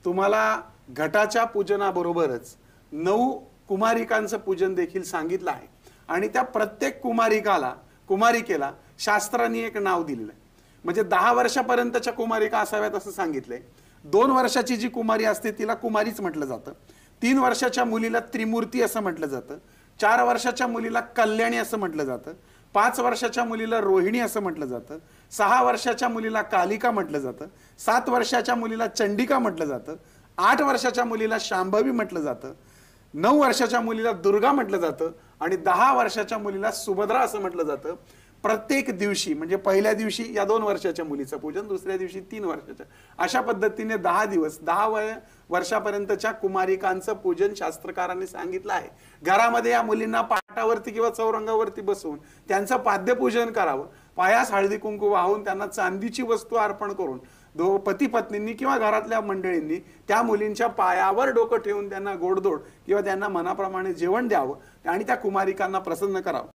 तुम्हाला घटाच्या पूजनाबरोबरच 9 कुमारिकांचं पूजन देखील सांगितलं आहे आणि त्या प्रत्येक कुमारिकेला शास्त्रांनी एक नाव दिलेलं आहे। म्हणजे 10 वर्षापर्यंतच्या कुमारिका असाव्यात असं सांगितलंय। 2 वर्षाची जी कुमारी असते तिला कुमारीच म्हटलं जातं। 3 वर्षाच्या मुलीला त्रिमूर्ती असं म्हटलं जातं। 4 वर्षाच्या मुलीला कल्याणी असं म्हटलं जातं। 5 वर्षाच्या मुलीला रोहिणी असं म्हटलं जातं। 6 वर्षाच्या मुलीला कालिका म्हटलं जातं। 7 वर्षाच्या मुलीला चंडिका म्हटलं जातं। 8 वर्षाच्या मुलीला शांभवी म्हटलं जातं। 9 वर्षाच्या मुलीला दुर्गा म्हटलं जातं आणि 10 वर्षाच्या मुलीला सुभद्रा असं म्हटलं जातं। प्रत्येक दिवशी म्हणजे पहिल्या दिवशी या 2 वर्षाच्या मुलीचं पूजन, दुसऱ्या दिवशी 3 वर्षाच्या, अशा पद्धतीने 10 दिवस 10 वर्षापर्यंतच्या कुमारिकांचं पूजन शास्त्रकारांनी सांगितलं आहे। घरामध्ये या मुलींना पाटावरती किंवा चौरंगावरती बसवून त्यांचं पाद्यपूजन करावं। पायास हळदी कुंकू वाहून त्यांना चांदीची वस्तू अर्पण करून पती पत्नींनी किंवा घरातल्या मंडळींनी त्या मुलींच्या पायावर डोकं ठेवून त्यांना गोडधोड किंवा त्यांना मनाप्रमाणे जेवण द्यावं आणि त्या कुमारिकांना प्रसन्न करावं।